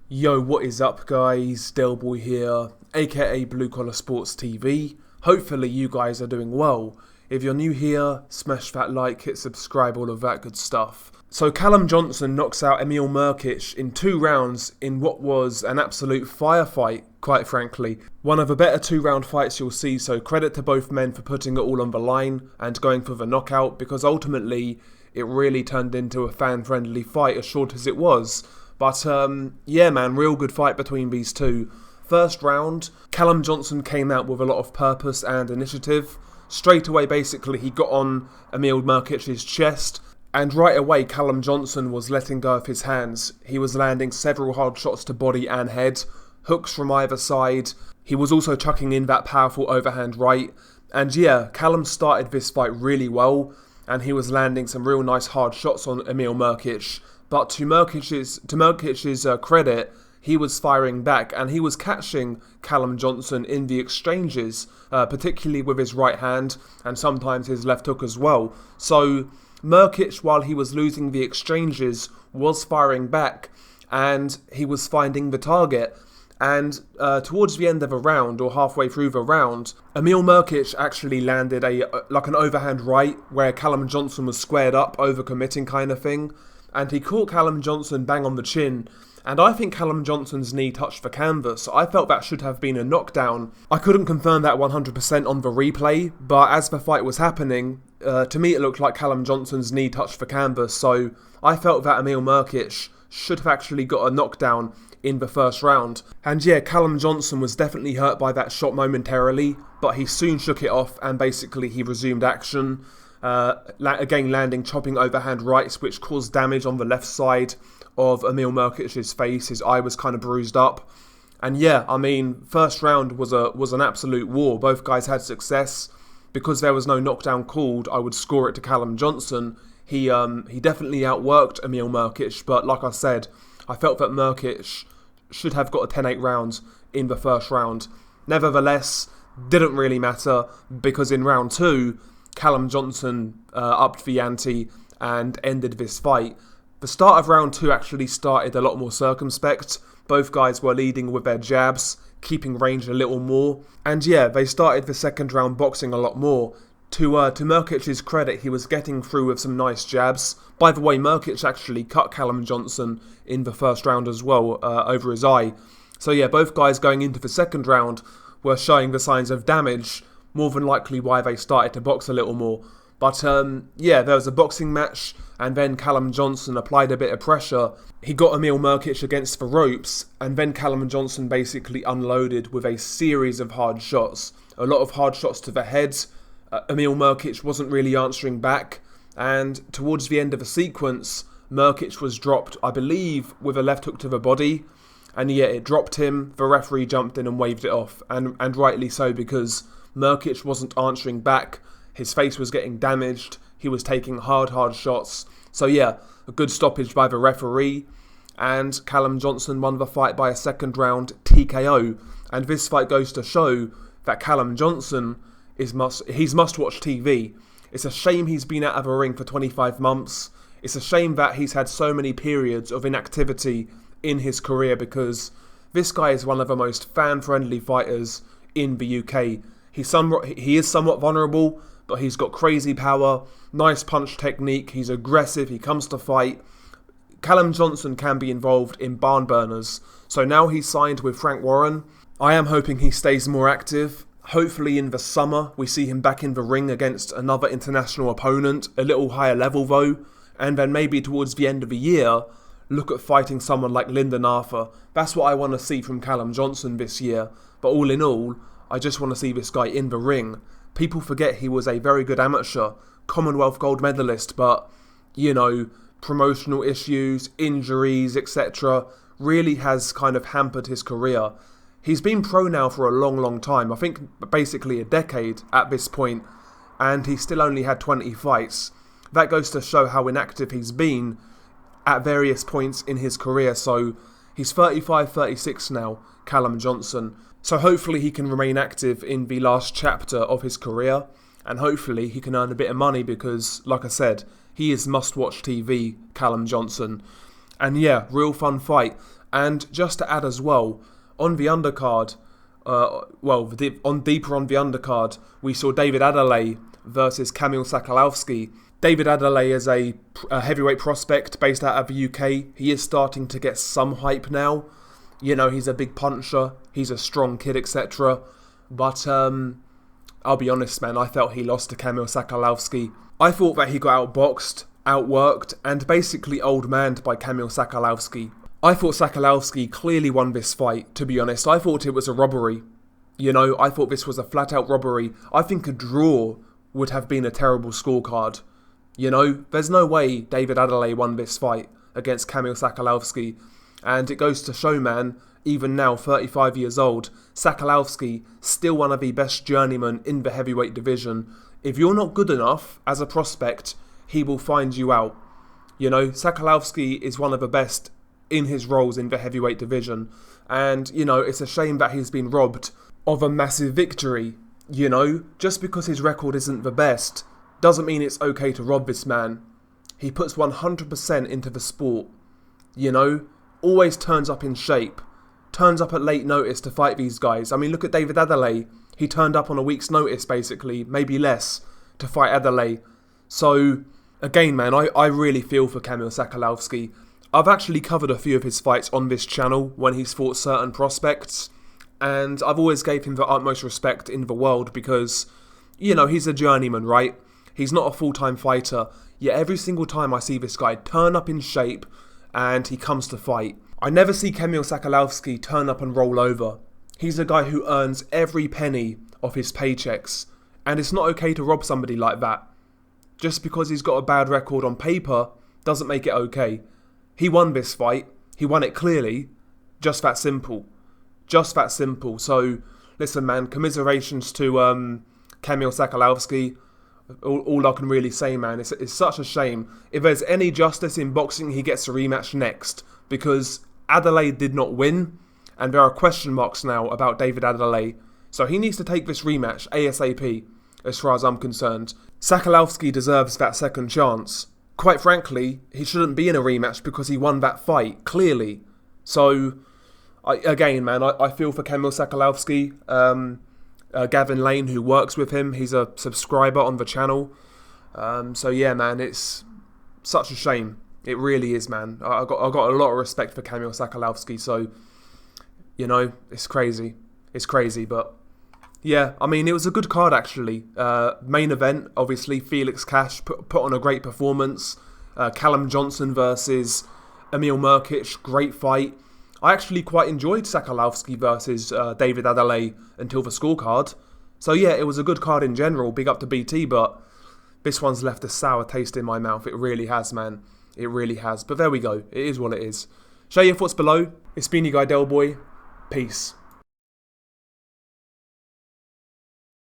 Yo, what is up guys? Delboy here, aka Blue Collar Sports TV. Hopefully you guys are doing well. If you're new here, smash that like, hit subscribe, all of that good stuff. So Callum Johnson knocks out Emil Markic in 2 rounds in what was an absolute firefight, quite frankly. One of the better 2-round fights you'll see, so credit to both men for putting it all on the line and going for the knockout, because ultimately it really turned into a fan-friendly fight as short as it was. But yeah man, real good fight between these two. First round, Callum Johnson came out with a lot of purpose and initiative. Straight away basically he got on Emil Markic's chest, and right away Callum Johnson was letting go of his hands. He was landing several hard shots to body and head, hooks from either side. He was also chucking in that powerful overhand right. And yeah, Callum started this fight really well, and he was landing some real nice hard shots on Emil Markic. But to Markic's credit, he was firing back and he was catching Callum Johnson in the exchanges, particularly with his right hand and sometimes his left hook as well. So Markic, while he was losing the exchanges, was firing back and he was finding the target. And towards the end of a round, or halfway through the round, Emil Markic actually landed an overhand right where Callum Johnson was squared up, overcommitting kind of thing. And he caught Callum Johnson bang on the chin, and I think Callum Johnson's knee touched the canvas. I felt that should have been a knockdown. I couldn't confirm that 100% on the replay, but as the fight was happening, to me it looked like Callum Johnson's knee touched the canvas, so I felt that Emil Markic should have actually got a knockdown in the first round. And yeah, Callum Johnson was definitely hurt by that shot momentarily, but he soon shook it off and basically he resumed action. Again landing chopping overhand rights which caused damage on the left side of Emil Markic's face. His eye was kind of bruised up. And yeah, I mean, first round was an absolute war. Both guys had success. Because there was no knockdown called, I would score it to Callum Johnson. He definitely outworked Emil Markic, but like I said, I felt that Markic should have got a 10-8 rounds in the first round. Nevertheless, didn't really matter, because in round 2, Callum Johnson upped the ante and ended this fight. The start of round 2 actually started a lot more circumspect. Both guys were leading with their jabs, keeping range a little more. And yeah, they started the second round boxing a lot more. To Markic's credit, he was getting through with some nice jabs. By the way, Markic actually cut Callum Johnson in the first round as well, over his eye. So yeah, both guys going into the second round were showing the signs of damage, more than likely why they started to box a little more. But yeah, there was a boxing match, and then Callum Johnson applied a bit of pressure. He got Emil Markic against the ropes, and then Callum Johnson basically unloaded with a series of hard shots. A lot of hard shots to the head. Emil Markic wasn't really answering back, and towards the end of the sequence, Markic was dropped, I believe, with a left hook to the body. And yeah, it dropped him. The referee jumped in and waved it off, and rightly so, because Markic wasn't answering back, his face was getting damaged, he was taking hard shots. So yeah, a good stoppage by the referee, and Callum Johnson won the fight by a second round TKO. And this fight goes to show that Callum Johnson he's must-watch TV. It's a shame he's been out of a ring for 25 months. It's a shame that he's had so many periods of inactivity in his career, because this guy is one of the most fan-friendly fighters in the UK. He is somewhat vulnerable, but he's got crazy power, nice punch technique, he's aggressive, he comes to fight. Callum Johnson can be involved in barn burners. So now he's signed with Frank Warren. I am hoping he stays more active. Hopefully in the summer we see him back in the ring against another international opponent, a little higher level though, and then maybe towards the end of the year, look at fighting someone like Lyndon Arthur. That's what I want to see from Callum Johnson this year. But all in all, I just want to see this guy in the ring. People forget he was a very good amateur, Commonwealth gold medalist, but, you know, promotional issues, injuries, etc. really has kind of hampered his career. He's been pro now for a long time, I think basically a decade at this point, and he still only had 20 fights. That goes to show how inactive he's been at various points in his career. So he's 35, 36 now, Callum Johnson. So hopefully he can remain active in the last chapter of his career, and hopefully he can earn a bit of money, because, like I said, he is must-watch TV, Callum Johnson. And yeah, real fun fight. And just to add as well, on the undercard, deeper on the undercard, we saw David Adelaide versus Kamil Sokolowski. David Adelaide is a heavyweight prospect based out of the UK. He is starting to get some hype now. You know, he's a big puncher, he's a strong kid, etc. But I'll be honest, man, I felt he lost to Kamil Sokolowski. I thought that he got outboxed, outworked, and basically old-manned by Kamil Sokolowski. I thought Sokolowski clearly won this fight, to be honest. I thought it was a robbery. You know, I thought this was a flat-out robbery. I think a draw would have been a terrible scorecard. You know, there's no way David Adelaide won this fight against Kamil Sokolowski. And it goes to show, man, even now, 35 years old, Sokolowski, still one of the best journeymen in the heavyweight division. If you're not good enough as a prospect, he will find you out. You know, Sokolowski is one of the best in his roles in the heavyweight division. And, you know, it's a shame that he's been robbed of a massive victory. You know, just because his record isn't the best doesn't mean it's okay to rob this man. He puts 100% into the sport. You know, always turns up in shape. Turns up at late notice to fight these guys. I mean, look at David Adelaide. He turned up on a week's notice, basically, maybe less, to fight Adelaide. So, again, man, I really feel for Kamil Sokolowski. I've actually covered a few of his fights on this channel when he's fought certain prospects, and I've always gave him the utmost respect in the world because, you know, he's a journeyman, right? He's not a full-time fighter, yet every single time I see this guy turn up in shape and he comes to fight, I never see Kamil Sokolowski turn up and roll over. He's a guy who earns every penny of his paychecks, and it's not okay to rob somebody like that. Just because he's got a bad record on paper doesn't make it okay. He won this fight, he won it clearly, just that simple. Just that simple. So, listen man, commiserations to Kamil Sokolowski. All I can really say, man, it's such a shame. If there's any justice in boxing, he gets a rematch next, because Adelaide did not win, and there are question marks now about David Adelaide. So he needs to take this rematch ASAP, as far as I'm concerned. Sokolowski deserves that second chance. Quite frankly, he shouldn't be in a rematch because he won that fight, clearly. So, again, man, I feel for Kamil Sokolowski. Gavin Lane, who works with him, he's a subscriber on the channel. So yeah, man, it's such a shame. It really is, man. I got a lot of respect for Kamil Sokolowski. So, you know, it's crazy. It's crazy, but yeah, I mean, it was a good card actually. Main event, obviously, Felix Cash put on a great performance. Callum Johnson versus Emil Markic, great fight. I actually quite enjoyed Sokolowski versus David Adelaide until the scorecard. So yeah, it was a good card in general. Big up to BT, but this one's left a sour taste in my mouth. It really has, man. It really has. But there we go. It is what it is. Share your thoughts below. It's been your guy Delboy. Peace.